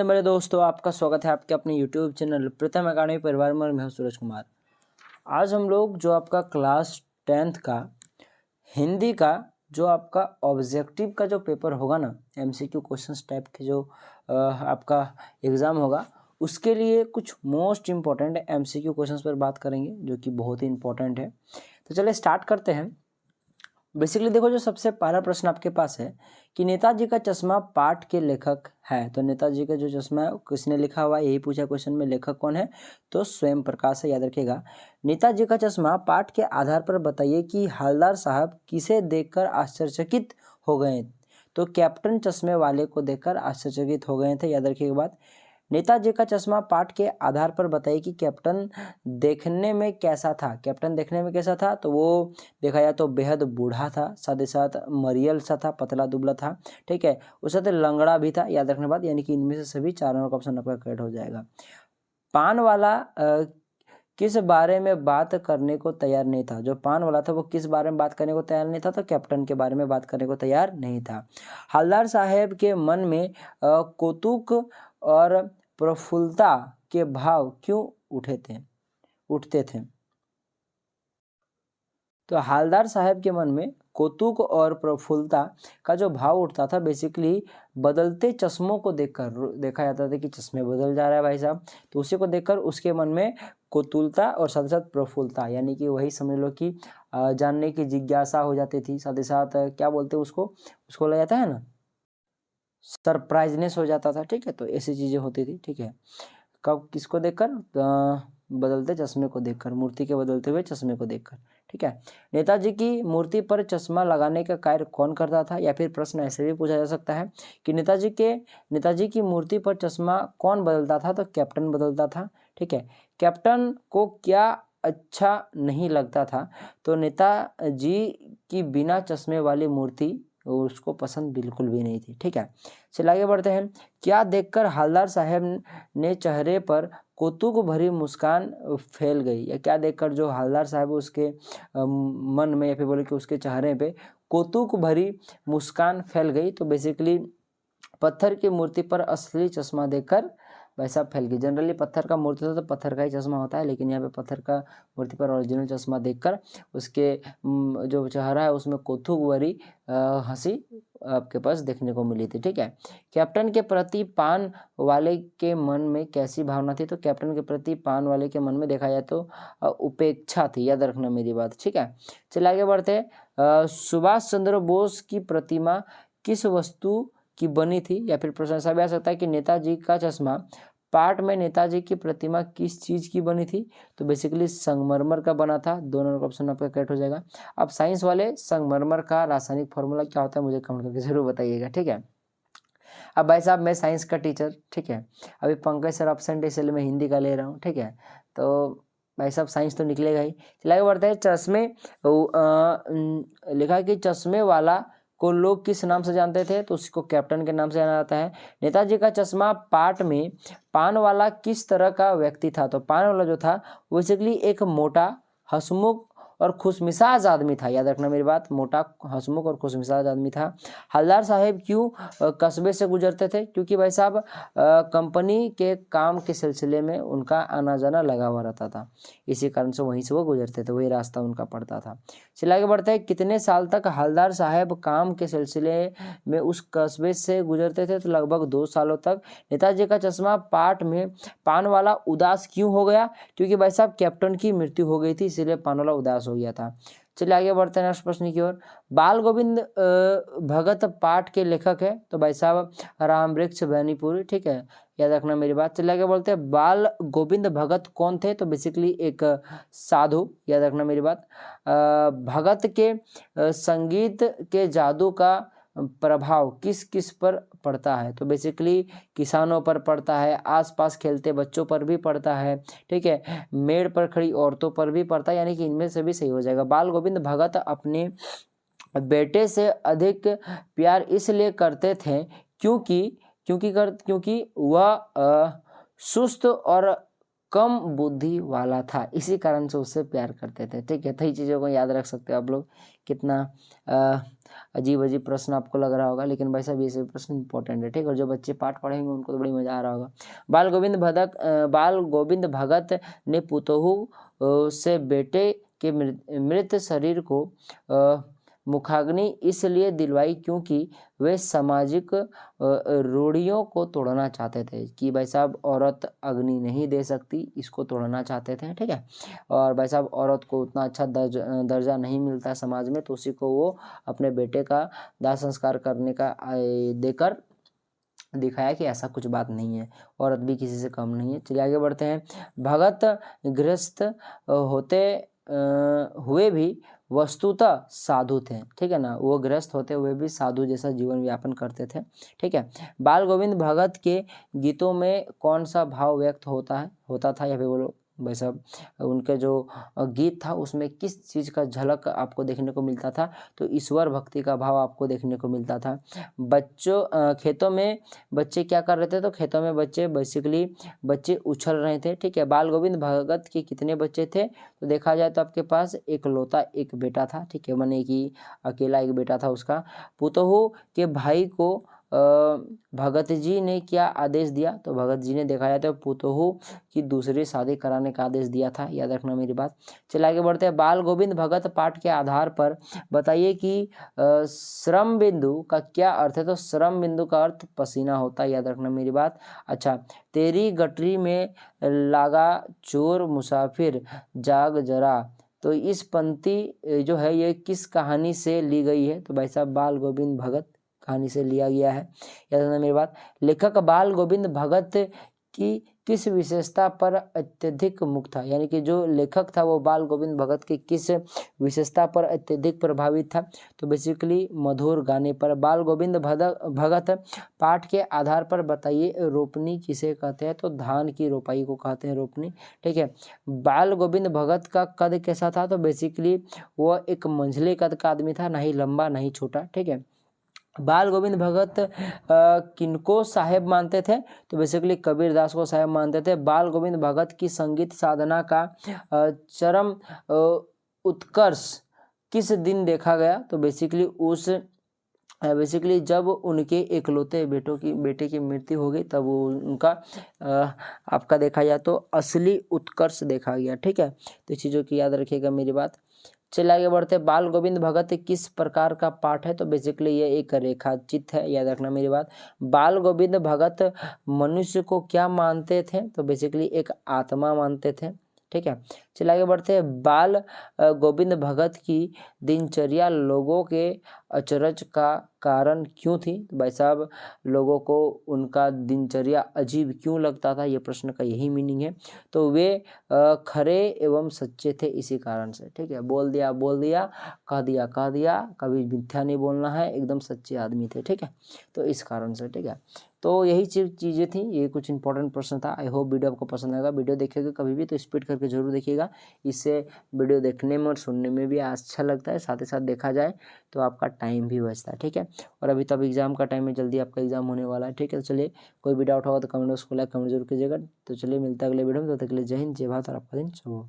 मेरे दोस्तों, आपका स्वागत है आपके अपने YouTube चैनल प्रथम अकादमी परिवार में। मैं हूं सूरज कुमार। आज हम लोग जो आपका क्लास 10th का हिंदी का जो आपका ऑब्जेक्टिव का जो पेपर होगा ना, MCQ क्वेश्चंस टाइप के जो आपका एग्ज़ाम होगा, उसके लिए कुछ मोस्ट इम्पॉर्टेंट MCQ क्वेश्चंस पर बात करेंगे जो कि बहुत ही इंपॉर्टेंट है। तो चलिए स्टार्ट करते हैं। बेसिकली देखो, जो सबसे पहला प्रश्न आपके पास है कि नेताजी का चश्मा पाठ के लेखक है। तो नेताजी का जो चश्मा है किसने लिखा हुआ है, यही पूछा क्वेश्चन में। लेखक कौन है? तो स्वयं प्रकाश है, याद रखिएगा। नेताजी का चश्मा पाठ के आधार पर बताइए कि हवलदार साहब किसे देखकर आश्चर्यचकित हो गए। तो कैप्टन चश्मे वाले को देखकर आश्चर्यचकित हो गए थे, याद रखिएगा बात। नेताजी का चश्मा पाठ के आधार पर बताइए कि कैप्टन देखने में कैसा था। कैप्टन देखने में कैसा था? तो वो देखा जाए तो बेहद बूढ़ा था, साथ ही साथ मरियल सा था, पतला दुबला था, ठीक है। उसके साथ लंगड़ा भी था, याद रखने बात। यानी कि इनमें से सभी चारों का ऑप्शन आपका करेक्ट हो जाएगा। पान वाला किस बारे में बात करने को तैयार नहीं था। जो पान वाला था वो किस बारे में बात करने को तैयार नहीं था? तो कैप्टन के बारे में बात करने को तैयार नहीं था। हवलदार साहब के मन में कौतुक और प्रफुल्लता के भाव क्यों उठते थे? तो हवलदार साहब के मन में कौतुक और प्रफुल्लता का जो भाव उठता था, बेसिकली बदलते चश्मों को देखकर देखा जाता था कि चश्मे बदल जा रहा है भाई साहब। तो उसी को देखकर उसके मन में कौतूहलता और साथ ही साथ प्रफुल्लता, यानी कि वही समझ लो कि जानने की जिज्ञासा हो जाती थी। साथ ही साथ क्या बोलते हैं उसको लग जाता है ना, सरप्राइजनेस हो जाता था, ठीक है। तो ऐसी चीज़ें होती थी, ठीक है। कब? किसको देखकर? बदलते चश्मे को देखकर, मूर्ति के बदलते हुए चश्मे को देखकर, ठीक है। नेताजी की मूर्ति पर चश्मा लगाने का कार्य कौन करता था? या फिर प्रश्न ऐसे भी पूछा जा सकता है कि नेताजी की मूर्ति पर चश्मा कौन बदलता था? तो कैप्टन बदलता था, ठीक है। कैप्टन को क्या अच्छा नहीं लगता था? तो नेताजी की बिना चश्मे वाली मूर्ति उसको पसंद बिल्कुल भी नहीं थी, ठीक है। चलिए आगे बढ़ते हैं। क्या देखकर हवलदार साहब ने चेहरे पर कौतुक भरी मुस्कान फैल गई? या क्या देखकर जो हवलदार साहब उसके मन में, या फिर बोले कि उसके चेहरे पे कौतुक भरी मुस्कान फैल गई? तो बेसिकली पत्थर की मूर्ति पर असली चश्मा देखकर वैसा फैल गई। जनरली पत्थर का मूर्ति होता तो पत्थर का ही चश्मा होता है, लेकिन यहाँ पे पत्थर का मूर्ति पर ओरिजिनल चश्मा देखकर उसके जो चेहरा है उसमें कौतुक भरी हंसी आपके पास देखने को मिली थी, ठीक है। कैप्टन के प्रति पान वाले के मन में कैसी भावना थी? तो कैप्टन के प्रति पान वाले के मन में देखा जाए तो उपेक्षा थी, याद रखना मेरी बात, ठीक है। चलिए आगे बढ़ते हैं। सुभाष चंद्र बोस की प्रतिमा किस वस्तु की बनी थी? या फिर प्रश्न ऐसा भी आ सकता है कि नेताजी का चश्मा पाठ में नेताजी की प्रतिमा किस चीज की बनी थी? तो बेसिकली संगमरमर का बना था। दोनों का ऑप्शन आपका करेक्ट हो जाएगा। अब साइंस वाले, संगमरमर का रासायनिक फॉर्मूला क्या होता है मुझे कमेंट करके जरूर बताइएगा, ठीक है। अब भाई साहब, मैं साइंस का टीचर, ठीक है। अभी पंकज सर एब्सेंट है, इसलिए मैं हिंदी का ले रहा हूँ, ठीक है। तो भाई साहब साइंस तो निकलेगा ही। चलिए आगे बढ़ते हैं। लिखा है कि चश्मे वाला को लोग किस नाम से जानते थे? तो उसको कैप्टन के नाम से जाना जाता है। नेताजी का चश्मा पाठ में पान वाला किस तरह का व्यक्ति था? तो पान वाला जो था बेसिकली एक मोटा, हंसमुख और खुशमिजाज आदमी था, याद रखना मेरी बात। मोटा, हंसमुख और खुशमिजाज आदमी था। हवलदार साहब क्यों कस्बे से गुजरते थे? क्योंकि भाई साहब कंपनी के काम के सिलसिले में उनका आना जाना लगा हुआ रहता था, इसी कारण से वहीं से वो गुजरते थे, वही रास्ता उनका पड़ता था। चलिए आगे बढ़ते हैं। कितने साल तक हवलदार साहब काम के सिलसिले में उस कस्बे से गुजरते थे? तो लगभग 2 सालों तक। नेताजी का चश्मा पाठ में पान वाला उदास क्यों हो गया? क्योंकि भाई साहब कैप्टन की मृत्यु हो गई थी, इसीलिए पान वाला उदास हो गया था। चलिए आगे बढ़ते हैं नेक्स्ट प्रश्न की ओर। बाल गोविंद भगत पाठ के लेखक है? तो भाई साहब राम वृक्ष बैनीपुरी, ठीक है, याद रखना मेरी बात। चलिए आगे बोलते हैं। बाल गोविंद भगत कौन थे? तो बेसिकली एक साधु, याद रखना मेरी बात। भगत के संगीत के जादू का प्रभाव किस किस पर पड़ता है? तो बेसिकली किसानों पर पड़ता है, आसपास खेलते बच्चों पर भी पड़ता है, ठीक है, मेड़ पर खड़ी औरतों पर भी पड़ता है, यानी कि इनमें से भी सही हो जाएगा। बाल गोविंद भगत अपने बेटे से अधिक प्यार इसलिए करते थे क्योंकि वह सुस्त और कम बुद्धि वाला था, इसी कारण से उससे प्यार करते थे, ठीक है। तो ये चीज़ों को याद रख सकते हो आप लोग। कितना अजीब अजीब प्रश्न आपको लग रहा होगा, लेकिन भाई साहब ये सभी प्रश्न इंपॉर्टेंट है, ठीक है। और जो बच्चे पाठ पढ़ेंगे उनको तो बड़ी मजा आ रहा होगा। बाल गोविंद भगत ने पुतोहू से बेटे के मृत शरीर को मुखाग्नि इसलिए दिलवाई क्योंकि वे सामाजिक रूढ़ियों को तोड़ना चाहते थे, कि भाई साहब औरत अग्नि नहीं दे सकती, इसको तोड़ना चाहते थे, ठीक है। और भाई साहब औरत को उतना अच्छा दर्जा नहीं मिलता समाज में, तो उसी को वो अपने बेटे का दाह संस्कार करने का देकर दिखाया कि ऐसा कुछ बात नहीं है, औरत भी किसी से कम नहीं है। चलिए आगे बढ़ते हैं। भगत गृहस्थ होते हुए भी वस्तुतः साधु थे, ठीक है ना, वो गृहस्थ होते हुए भी साधु जैसा जीवन यापन करते थे, ठीक है। बाल गोविंद भगत के गीतों में कौन सा भाव व्यक्त होता था, या फिर बोलो भाई साहब उनके जो गीत था उसमें किस चीज़ का झलक आपको देखने को मिलता था, तो ईश्वर भक्ति का भाव आपको देखने को मिलता था। खेतों में बच्चे क्या कर रहे थे, तो खेतों में बच्चे उछल रहे थे, ठीक है। बाल गोविंद भगत के कितने बच्चे थे, तो देखा जाए तो आपके पास एक बेटा था, ठीक है, माने कि अकेला एक बेटा था उसका। पुतोहू के भाई को भगत जी ने क्या आदेश दिया, तो भगत जी ने देखा जाए तो पुतोहू की दूसरी शादी कराने का आदेश दिया था, याद रखना मेरी बात। चलिए आगे बढ़ते हैं। बाल गोविंद भगत पाठ के आधार पर बताइए कि श्रम बिंदु का क्या अर्थ है, तो श्रम बिंदु का अर्थ पसीना होता है, याद रखना मेरी बात। अच्छा, तेरी गटरी में लागा चोर मुसाफिर जाग जरा, तो इस पंक्ति जो है ये किस कहानी से ली गई है, तो भाई साहब बाल गोविंद भगत कहानी से लिया गया है, याद रखना मेरी बात। लेखक बाल गोविंद भगत की किस विशेषता पर अत्यधिक मुक्त था, यानी कि जो लेखक था वो बाल गोविंद भगत की किस विशेषता पर अत्यधिक प्रभावित था, तो बेसिकली मधुर गाने पर। बाल गोविंद भगत पाठ के आधार पर बताइए रोपनी किसे कहते हैं, तो धान की रोपाई को कहते हैं रोपनी, ठीक है। बाल गोविंद भगत का कद कैसा था, तो बेसिकली वो एक मंझले कद का आदमी था, ना ही लंबा ना ही छोटा, ठीक है। बाल गोविंद भगत किनको साहेब मानते थे, तो बेसिकली कबीरदास को साहेब मानते थे। बाल गोविंद भगत की संगीत साधना का चरम उत्कर्ष किस दिन देखा गया, तो बेसिकली जब उनके इकलौते बेटे की मृत्यु हो गई, तब उनका आपका देखा जाए तो असली उत्कर्ष देखा गया, ठीक है। तो चीज़ों की याद रखिएगा मेरी बात। चलिए आगे बढ़ते हैं। बाल गोविंद भगत किस प्रकार का पाठ है, तो बेसिकली ये एक रेखाचित है, याद रखना मेरी बात। बाल गोविंद भगत मनुष्य को क्या मानते थे, तो बेसिकली एक आत्मा मानते थे, ठीक है। चलिए आगे बढ़ते हैं। बाल गोविंद भगत की दिनचर्या लोगों के अचरज का कारण क्यों थी, तो भाई साहब लोगों को उनका दिनचर्या अजीब क्यों लगता था, ये प्रश्न का यही मीनिंग है। तो वे खरे एवं सच्चे थे इसी कारण से, ठीक है। बोल दिया कह दिया, कभी मिथ्या नहीं बोलना है, एकदम सच्चे आदमी थे, ठीक है। तो इस कारण से, ठीक है। तो यही चीज़ें थी, ये कुछ इंपॉर्टेंट प्रश्न था। आई होप वीडियो आपको पसंद आएगा। वीडियो देखिएगा कभी भी तो स्पीड करके जरूर देखिएगा, इससे वीडियो देखने में और सुनने में भी अच्छा लगता है, साथ ही साथ देखा जाए तो आपका टाइम भी बचता है, ठीक है। और अभी तब एग्जाम का टाइम है, जल्दी आपका एग्जाम होने वाला है, ठीक है। तो चलिए कोई भी डाउट होगा तो कमेंट बॉक्स को लाइक कमेंट जरूर कीजिएगा। तो चलिए मिलता है अगले वीडियो में, तब तक के लिए जय हिंद, जय भारत और आपका दिन शुभ हो।